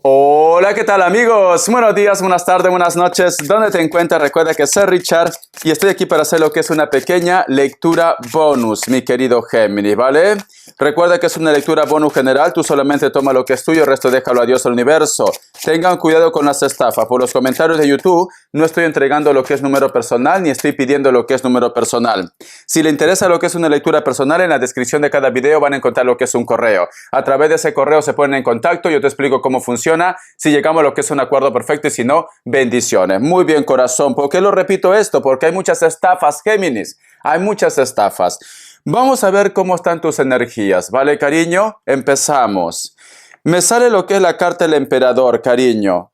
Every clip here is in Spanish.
Hola, ¿qué tal amigos? Buenos días, buenas tardes, buenas noches. ¿Dónde te encuentras? Recuerda que soy Richard y estoy aquí para hacer lo que es una pequeña lectura bonus, mi querido Géminis, ¿vale? Recuerda que es una lectura bonus general, tú solamente toma lo que es tuyo, el resto déjalo a Dios al universo. Tengan cuidado con las estafas. Por los comentarios de YouTube no estoy entregando lo que es número personal ni estoy pidiendo lo que es número personal. Si le interesa lo que es una lectura personal, en la descripción de cada video van a encontrar lo que es un correo. A través de ese correo se ponen en contacto, yo te explico cómo funciona, si llegamos a lo que es un acuerdo perfecto y si no, bendiciones. Muy bien, corazón. ¿Por qué lo repito esto? Porque hay muchas estafas, Géminis. Hay muchas estafas. Vamos a ver cómo están tus energías, ¿vale, cariño? Empezamos. Me sale lo que es la carta del emperador, cariño.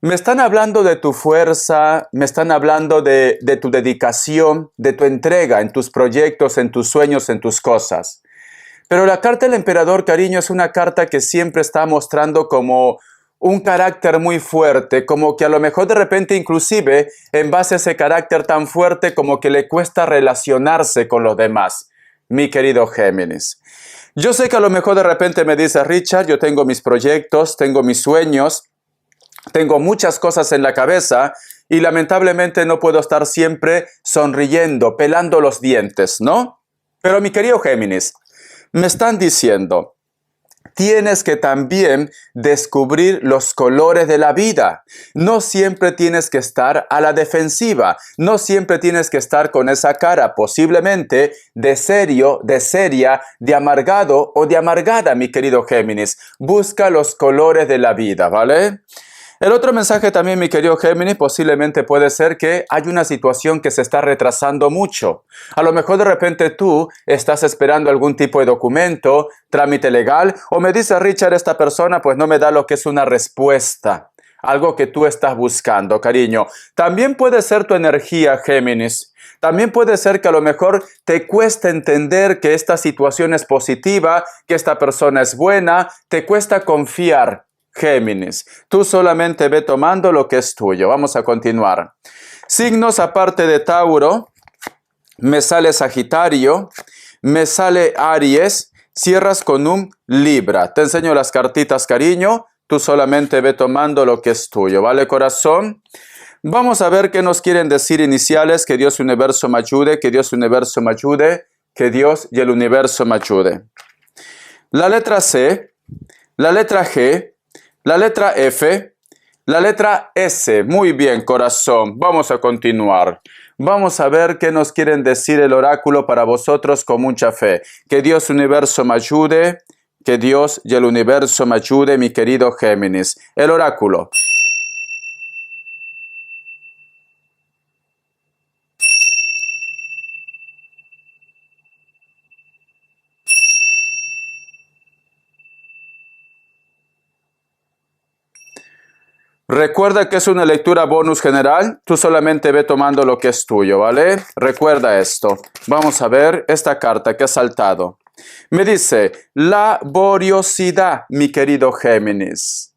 Me están hablando de tu fuerza, me están hablando de tu dedicación, de tu entrega en tus proyectos, en tus sueños, en tus cosas. Pero la carta del emperador, cariño, es una carta que siempre está mostrando como un carácter muy fuerte, como que a lo mejor de repente inclusive en base a ese carácter tan fuerte como que le cuesta relacionarse con los demás, mi querido Géminis. Yo sé que a lo mejor de repente me dice Richard, yo tengo mis proyectos, tengo mis sueños, tengo muchas cosas en la cabeza y lamentablemente no puedo estar siempre sonriendo, pelando los dientes, ¿no? Pero mi querido Géminis, me están diciendo, tienes que también descubrir los colores de la vida. No siempre tienes que estar a la defensiva. No siempre tienes que estar con esa cara posiblemente de serio, de seria, de amargado o de amargada, mi querido Géminis. Busca los colores de la vida, ¿vale? El otro mensaje también, mi querido Géminis, posiblemente puede ser que hay una situación que se está retrasando mucho. A lo mejor de repente tú estás esperando algún tipo de documento, trámite legal, o me dice Richard, esta persona pues no me da lo que es una respuesta, algo que tú estás buscando, cariño. También puede ser tu energía, Géminis. También puede ser que a lo mejor te cuesta entender que esta situación es positiva, que esta persona es buena, te cuesta confiar. Géminis, tú solamente ve tomando lo que es tuyo. Vamos a continuar. Signos aparte de Tauro, me sale Sagitario, me sale Aries, cierras con un Libra. Te enseño las cartitas, cariño. Tú solamente ve tomando lo que es tuyo, ¿vale, corazón? Vamos a ver qué nos quieren decir iniciales. Que Dios y el universo me ayude, que Dios y el universo me ayude, que Dios y el universo me ayude. La letra C, la letra G, la letra F, la letra S. Muy bien, corazón. Vamos a continuar. Vamos a ver qué nos quieren decir el oráculo para vosotros con mucha fe. Que Dios universo me ayude, que Dios y el universo me ayude, mi querido Géminis. El oráculo. Recuerda que es una lectura bonus general, tú solamente ve tomando lo que es tuyo, ¿vale? Recuerda esto. Vamos a ver esta carta que ha saltado. Me dice, laboriosidad, mi querido Géminis.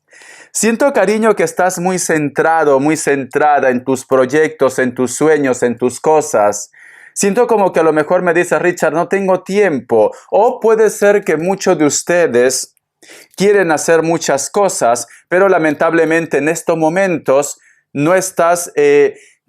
Siento, cariño, que estás muy centrado, muy centrada en tus proyectos, en tus sueños, en tus cosas. Siento como que a lo mejor me dice Richard, no tengo tiempo. O puede ser que muchos de ustedes quieren hacer muchas cosas, pero lamentablemente en estos momentos no estás,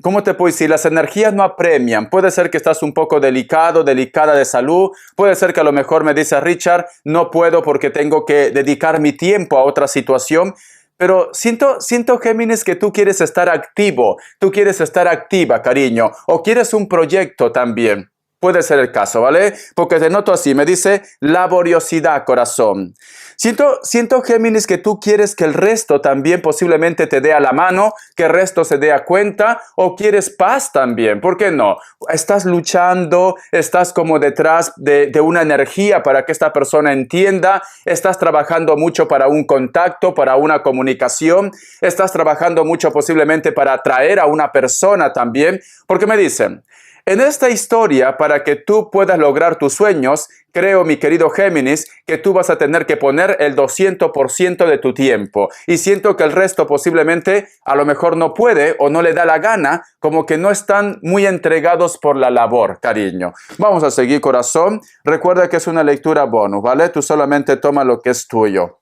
¿cómo te puedo decir? Las energías no apremian. Puede ser que estás un poco delicado, delicada de salud. Puede ser que a lo mejor me dice Richard, no puedo porque tengo que dedicar mi tiempo a otra situación. Pero siento, Géminis, que tú quieres estar activo, tú quieres estar activa, cariño, o quieres un proyecto también. Puede ser el caso, ¿vale? Porque te noto así, me dice laboriosidad, corazón. Siento, Géminis, que tú quieres que el resto también posiblemente te dé a la mano, que el resto se dé a cuenta, o quieres paz también, ¿por qué no? Estás luchando, estás como detrás de una energía para que esta persona entienda, estás trabajando mucho para un contacto, para una comunicación, estás trabajando mucho posiblemente para atraer a una persona también, porque me dicen, en esta historia, para que tú puedas lograr tus sueños, creo, mi querido Géminis, que tú vas a tener que poner el 200% de tu tiempo. Y siento que el resto posiblemente a lo mejor no puede o no le da la gana, como que no están muy entregados por la labor, cariño. Vamos a seguir, corazón. Recuerda que es una lectura bonus, ¿vale? Tú solamente toma lo que es tuyo.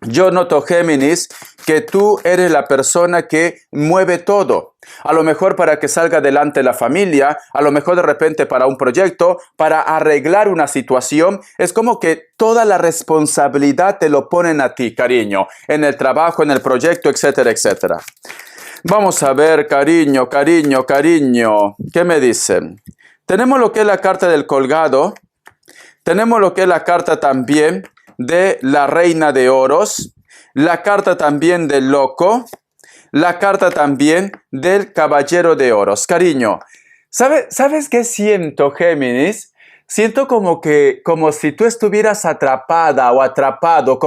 Yo noto, Géminis, que tú eres la persona que mueve todo. A lo mejor para que salga adelante la familia, a lo mejor de repente para un proyecto, para arreglar una situación. Es como que toda la responsabilidad te lo ponen a ti, cariño, en el trabajo, en el proyecto, etcétera, etcétera. Vamos a ver, cariño. ¿Qué me dicen? Tenemos lo que es la carta del colgado. Tenemos lo que es la carta también de la reina de oros, la carta también del loco, la carta también del caballero de oros. Cariño, ¿sabes qué siento, Géminis? Siento como si tú estuvieras atrapada o atrapado,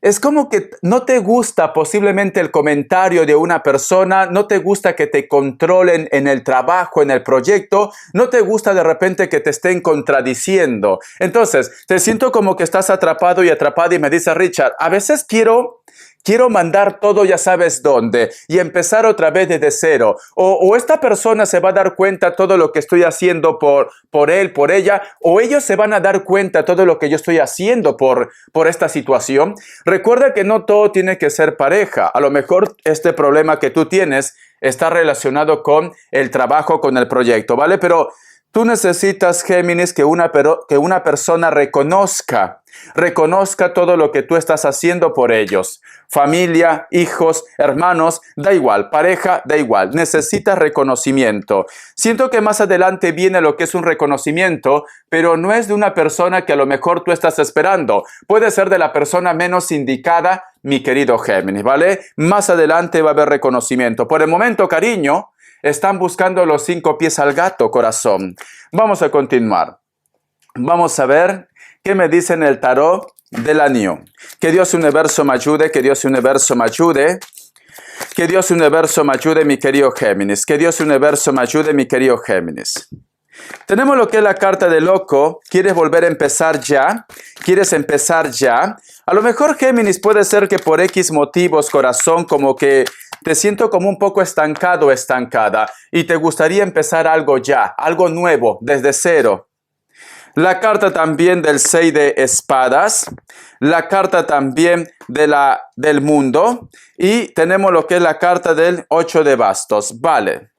es como que no te gusta posiblemente el comentario de una persona, no te gusta que te controlen en el trabajo, en el proyecto, no te gusta de repente que te estén contradiciendo. Entonces, te siento como que estás atrapado y atrapada y me dice Richard, a veces quiero mandar todo ya sabes dónde y empezar otra vez desde cero. O esta persona se va a dar cuenta todo lo que estoy haciendo por él, por ella, o ellos se van a dar cuenta todo lo que yo estoy haciendo por esta situación. Recuerda que no todo tiene que ser pareja. A lo mejor este problema que tú tienes está relacionado con el trabajo, con el proyecto, ¿vale? Pero tú necesitas, Géminis, que una persona reconozca todo lo que tú estás haciendo por ellos. Familia, hijos, hermanos, da igual, pareja, da igual. Necesitas reconocimiento. Siento que más adelante viene lo que es un reconocimiento, pero no es de una persona que a lo mejor tú estás esperando. Puede ser de la persona menos indicada, mi querido Géminis, ¿vale? Más adelante va a haber reconocimiento. Por el momento, cariño, están buscando los 5 pies al gato, corazón. Vamos a continuar. Vamos a ver qué me dice en el tarot del año. Que Dios universo me ayude, que Dios universo me ayude. Que Dios universo me ayude, mi querido Géminis. Que Dios universo me ayude, mi querido Géminis. Tenemos lo que es la carta de loco. ¿Quieres volver a empezar ya? ¿Quieres empezar ya? A lo mejor, Géminis, puede ser que por X motivos, corazón, como que te siento como un poco estancado o estancada y te gustaría empezar algo ya, algo nuevo, desde cero. La carta también del 6 de espadas, la carta también del mundo y tenemos lo que es la carta del 8 de bastos. Vale.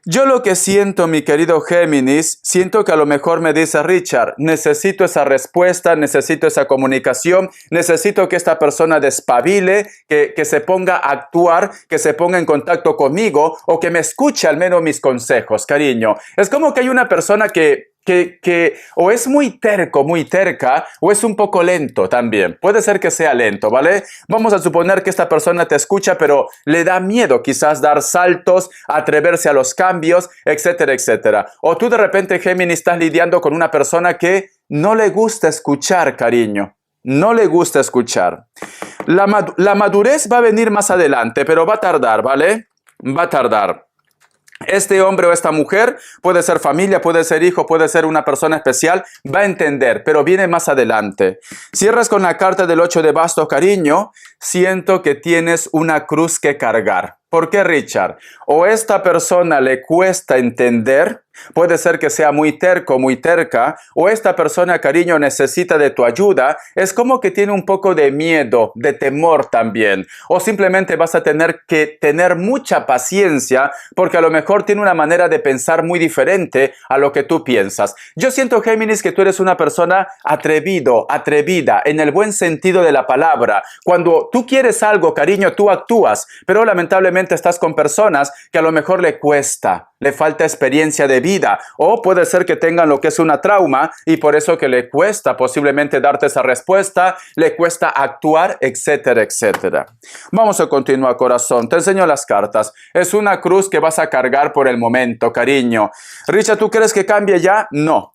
Yo lo que siento, mi querido Géminis, siento que a lo mejor me dice Richard, necesito esa respuesta, necesito esa comunicación, necesito que esta persona despabile, que se ponga a actuar, que se ponga en contacto conmigo o que me escuche al menos mis consejos, cariño. Es como que hay una persona que o es muy terco, muy terca, o es un poco lento también. Puede ser que sea lento, ¿vale? Vamos a suponer que esta persona te escucha, pero le da miedo quizás dar saltos, atreverse a los cambios, etcétera, etcétera. O tú de repente, Géminis, estás lidiando con una persona que no le gusta escuchar, cariño. No le gusta escuchar. La madurez va a venir más adelante, pero va a tardar, ¿vale? Va a tardar. Este hombre o esta mujer puede ser familia, puede ser hijo, puede ser una persona especial, va a entender, pero viene más adelante. Cierras con la carta del 8 de bastos, cariño. Siento que tienes una cruz que cargar. ¿Por qué, Richard? O esta persona le cuesta entender, puede ser que sea muy terco, muy terca, o esta persona, cariño, necesita de tu ayuda, es como que tiene un poco de miedo, de temor también, o simplemente vas a tener que tener mucha paciencia, porque a lo mejor tiene una manera de pensar muy diferente a lo que tú piensas. Yo siento, Géminis, que tú eres una persona atrevido, atrevida, en el buen sentido de la palabra. Cuando tú quieres algo, cariño, tú actúas, pero lamentablemente estás con personas que a lo mejor le cuesta, le falta experiencia de vida, o puede ser que tengan lo que es una trauma y por eso que le cuesta posiblemente darte esa respuesta, le cuesta actuar, etcétera, etcétera. Vamos a continuar, corazón. Te enseño las cartas. Es una cruz que vas a cargar por el momento, cariño. Richard, ¿tú crees que cambie ya? No.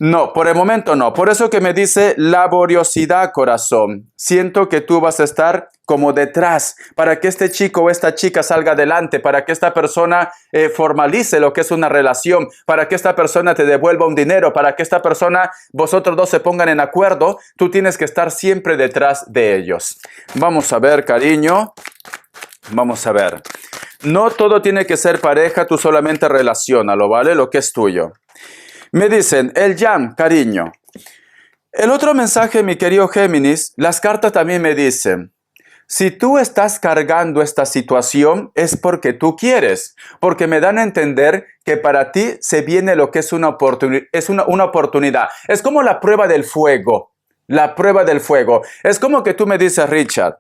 No, por el momento no. Por eso que me dice laboriosidad, corazón. Siento que tú vas a estar como detrás para que este chico o esta chica salga adelante, para que esta persona formalice lo que es una relación, para que esta persona te devuelva un dinero, para que esta persona, vosotros dos se pongan en acuerdo. Tú tienes que estar siempre detrás de ellos. Vamos a ver, cariño. Vamos a ver. No todo tiene que ser pareja, tú solamente relaciónalo, ¿vale? Lo que es tuyo. Me dicen, el Jan, cariño. El otro mensaje, mi querido Géminis, las cartas también me dicen, si tú estás cargando esta situación es porque tú quieres, porque me dan a entender que para ti se viene lo que es una oportunidad. Es como la prueba del fuego, la prueba del fuego. Es como que tú me dices, Richard,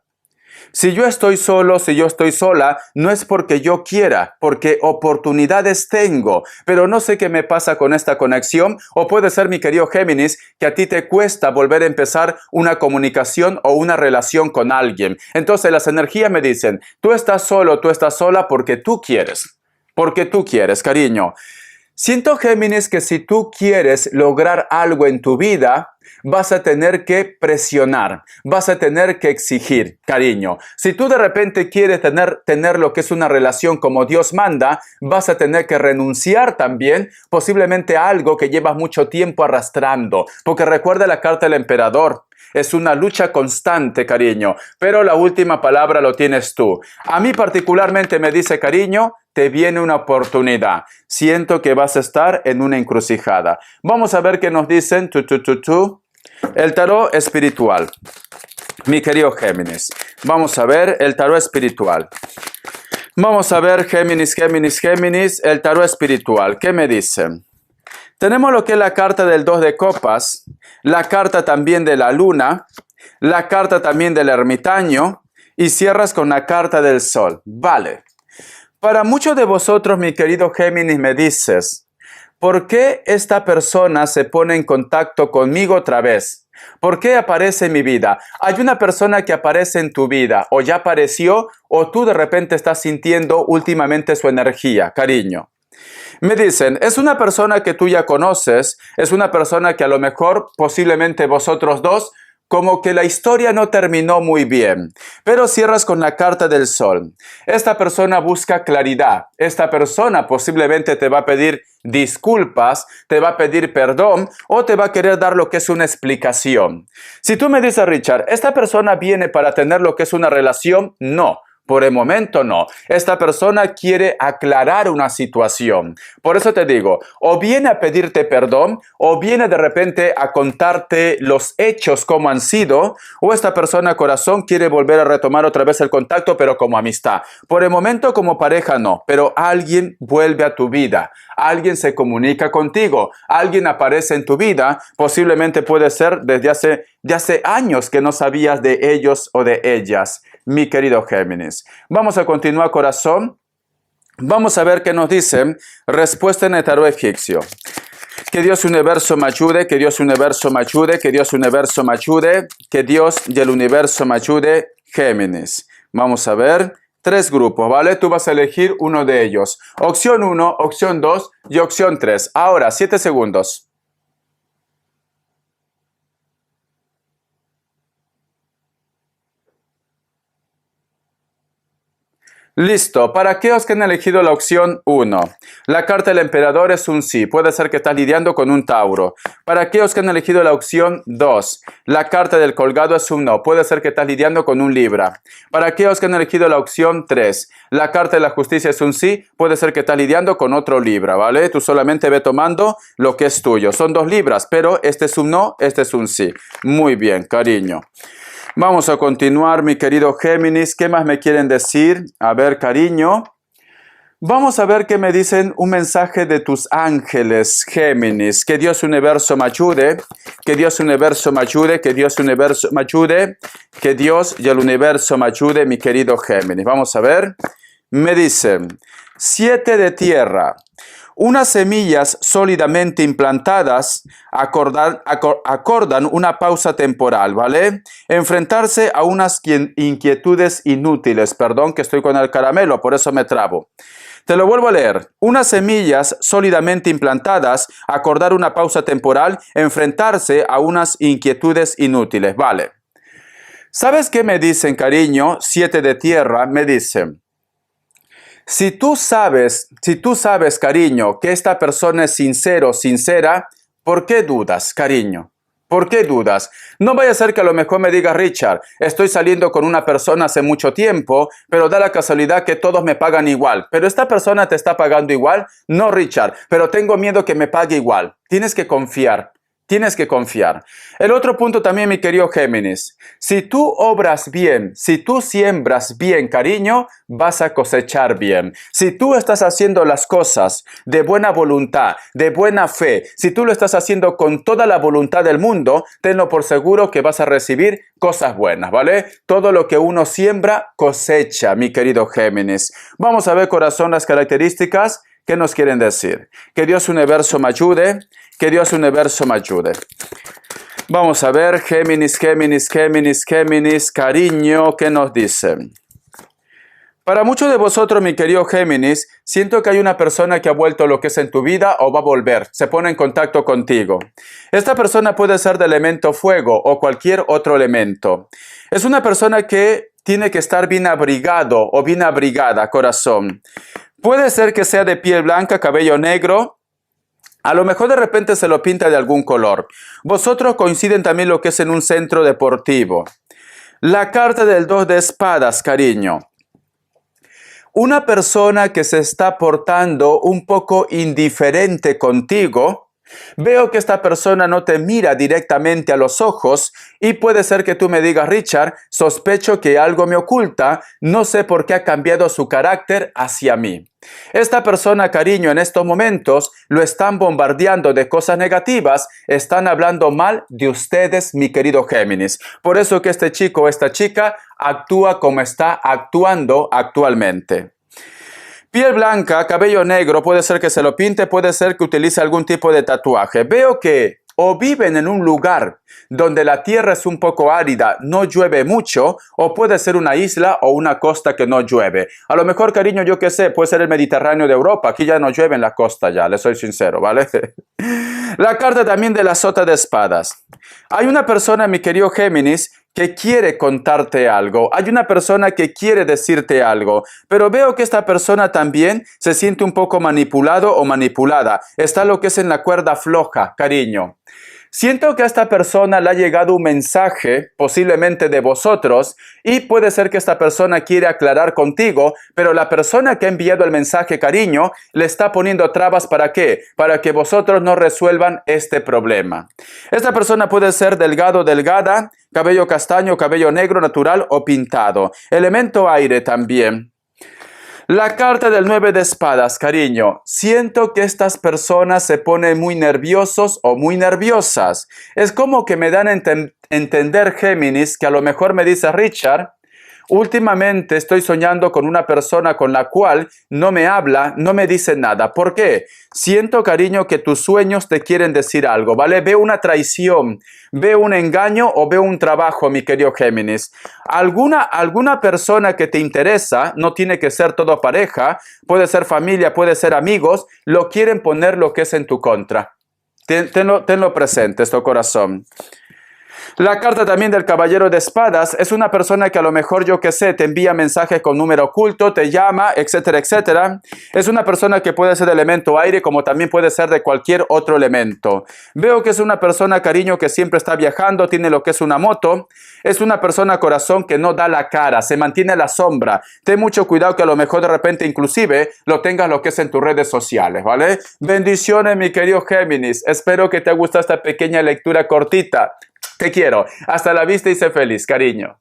si yo estoy solo, si yo estoy sola, no es porque yo quiera, porque oportunidades tengo, pero no sé qué me pasa con esta conexión, o puede ser, mi querido Géminis, que a ti te cuesta volver a empezar una comunicación o una relación con alguien. Entonces las energías me dicen, tú estás solo, tú estás sola porque tú quieres, cariño. Siento, Géminis, que si tú quieres lograr algo en tu vida, vas a tener que presionar, vas a tener que exigir, cariño. Si tú de repente quieres tener lo que es una relación como Dios manda, vas a tener que renunciar también posiblemente a algo que llevas mucho tiempo arrastrando. Porque recuerda la carta del emperador. Es una lucha constante, cariño, pero la última palabra lo tienes tú. A mí particularmente me dice, cariño, te viene una oportunidad. Siento que vas a estar en una encrucijada. Vamos a ver qué nos dicen. El tarot espiritual. Mi querido Géminis. Vamos a ver el tarot espiritual. Vamos a ver, Géminis, el tarot espiritual. ¿Qué me dicen? Tenemos lo que es la carta del 2 de copas, la carta también de la luna, la carta también del ermitaño y cierras con la carta del sol. Vale. Para muchos de vosotros, mi querido Géminis, me dices, ¿por qué esta persona se pone en contacto conmigo otra vez? ¿Por qué aparece en mi vida? Hay una persona que aparece en tu vida, o ya apareció, o tú de repente estás sintiendo últimamente su energía, cariño. Me dicen, es una persona que tú ya conoces, es una persona que a lo mejor posiblemente vosotros dos, como que la historia no terminó muy bien, pero cierras con la carta del sol. Esta persona busca claridad, esta persona posiblemente te va a pedir disculpas, te va a pedir perdón o te va a querer dar lo que es una explicación. Si tú me dices, Richard, ¿esta persona viene para tener lo que es una relación? No. Por el momento no. Esta persona quiere aclarar una situación. Por eso te digo, o viene a pedirte perdón, o viene de repente a contarte los hechos como han sido, o esta persona, corazón, quiere volver a retomar otra vez el contacto, pero como amistad. Por el momento como pareja no, pero alguien vuelve a tu vida. Alguien se comunica contigo, alguien aparece en tu vida, posiblemente puede ser desde hace años que no sabías de ellos o de ellas, mi querido Géminis. Vamos a continuar, corazón. Vamos a ver qué nos dicen. Respuesta en el tarot egipcio. Que Dios universo me ayude, que Dios universo me ayude, que Dios universo me ayude, que Dios y el universo me ayude, Géminis. Vamos a ver. 3 grupos, ¿vale? Tú vas a elegir uno de ellos. Opción 1, opción 2 y opción 3. Ahora, 7 segundos. Listo. ¿Para aquellos que han elegido la opción 1? La carta del emperador es un sí. Puede ser que estás lidiando con un Tauro. Para aquellos que han elegido la opción 2, la carta del colgado es un no. Puede ser que estás lidiando con un Libra. Para aquellos que han elegido la opción 3, la carta de la justicia es un sí. Puede ser que estás lidiando con otro Libra, ¿vale? Tú solamente ve tomando lo que es tuyo. Son 2 Libras, pero este es un no, este es un sí. Muy bien, cariño. Vamos a continuar, mi querido Géminis. ¿Qué más me quieren decir? A ver, cariño. Vamos a ver qué me dicen un mensaje de tus ángeles, Géminis. Que Dios universo me ayude, que Dios universo me ayude, que Dios universo me ayude, que Dios y el universo me ayude, mi querido Géminis. Vamos a ver. Me dicen, 7 de tierra. Unas semillas sólidamente implantadas acordan una pausa temporal, ¿vale? Enfrentarse a unas inquietudes inútiles. Perdón que estoy con el caramelo, por eso me trabo. Te lo vuelvo a leer. Unas semillas sólidamente implantadas, acordar una pausa temporal, enfrentarse a unas inquietudes inútiles, ¿vale? ¿Sabes qué me dicen, cariño? 7 de tierra, me dicen. Si tú sabes, cariño, que esta persona es sincero, sincera, ¿por qué dudas, cariño? ¿Por qué dudas? No vaya a ser que a lo mejor me diga, Richard, estoy saliendo con una persona hace mucho tiempo, pero da la casualidad que todos me pagan igual. ¿Pero esta persona te está pagando igual? No, Richard, pero tengo miedo que me pague igual. Tienes que confiar. Tienes que confiar. El otro punto también, mi querido Géminis. Si tú obras bien, si tú siembras bien, cariño, vas a cosechar bien. Si tú estás haciendo las cosas de buena voluntad, de buena fe, si tú lo estás haciendo con toda la voluntad del mundo, tenlo por seguro que vas a recibir cosas buenas, ¿vale? Todo lo que uno siembra, cosecha, mi querido Géminis. Vamos a ver, corazón, las características. ¿Qué nos quieren decir? Que Dios Universo me ayude. Que Dios Universo me ayude. Vamos a ver, Géminis, Géminis, Géminis, Géminis, cariño, ¿qué nos dicen? Para muchos de vosotros, mi querido Géminis, siento que hay una persona que ha vuelto lo que es en tu vida o va a volver, se pone en contacto contigo. Esta persona puede ser de elemento fuego o cualquier otro elemento. Es una persona que tiene que estar bien abrigado o bien abrigada, corazón. Puede ser que sea de piel blanca, cabello negro. A lo mejor de repente se lo pinta de algún color. Vosotros coinciden también lo que es en un centro deportivo. La carta del 2 de espadas, cariño. Una persona que se está portando un poco indiferente contigo. Veo que esta persona no te mira directamente a los ojos y puede ser que tú me digas, Richard, sospecho que algo me oculta, no sé por qué ha cambiado su carácter hacia mí. Esta persona, cariño, en estos momentos lo están bombardeando de cosas negativas, están hablando mal de ustedes, mi querido Géminis. Por eso que este chico o esta chica actúa como está actuando actualmente. Piel blanca, cabello negro, puede ser que se lo pinte, puede ser que utilice algún tipo de tatuaje. Veo que o viven en un lugar donde la tierra es un poco árida, no llueve mucho, o puede ser una isla o una costa que no llueve. A lo mejor, cariño, yo qué sé, puede ser el Mediterráneo de Europa. Aquí ya no llueve en la costa ya, le soy sincero, ¿vale? La carta también de la sota de espadas. Hay una persona, mi querido Géminis, que quiere contarte algo. Hay una persona que quiere decirte algo, pero veo que esta persona también se siente un poco manipulado o manipulada. Está lo que es en la cuerda floja, cariño. Siento que a esta persona le ha llegado un mensaje, posiblemente de vosotros, y puede ser que esta persona quiere aclarar contigo, pero la persona que ha enviado el mensaje, cariño, le está poniendo trabas. ¿Para qué? Para que vosotros no resuelvan este problema. Esta persona puede ser delgado, delgada, cabello castaño, cabello negro, natural o pintado. Elemento aire también. La carta del 9 de espadas, cariño. Siento que estas personas se ponen muy nerviosos o muy nerviosas. Es como que me dan a entender, Géminis, que a lo mejor me dice, Richard, últimamente estoy soñando con una persona con la cual no me habla, no me dice nada. ¿Por qué? Siento, cariño, que tus sueños te quieren decir algo, ¿vale? Veo una traición, veo un engaño o veo un trabajo, mi querido Géminis. Alguna persona que te interesa, no tiene que ser todo pareja, puede ser familia, puede ser amigos, lo quieren poner lo que es en tu contra. Tenlo presente, esto, corazón. La carta también del caballero de espadas es una persona que a lo mejor, yo que sé, te envía mensajes con número oculto, te llama, etcétera, etcétera. Es una persona que puede ser de elemento aire, como también puede ser de cualquier otro elemento. Veo que es una persona, cariño, que siempre está viajando, tiene lo que es una moto. Es una persona, corazón, que no da la cara, se mantiene a la sombra. Ten mucho cuidado que a lo mejor de repente inclusive lo tengas lo que es en tus redes sociales, ¿vale? Bendiciones, mi querido Géminis. Espero que te haya gustado esta pequeña lectura cortita. Te quiero. Hasta la vista y sé feliz, cariño.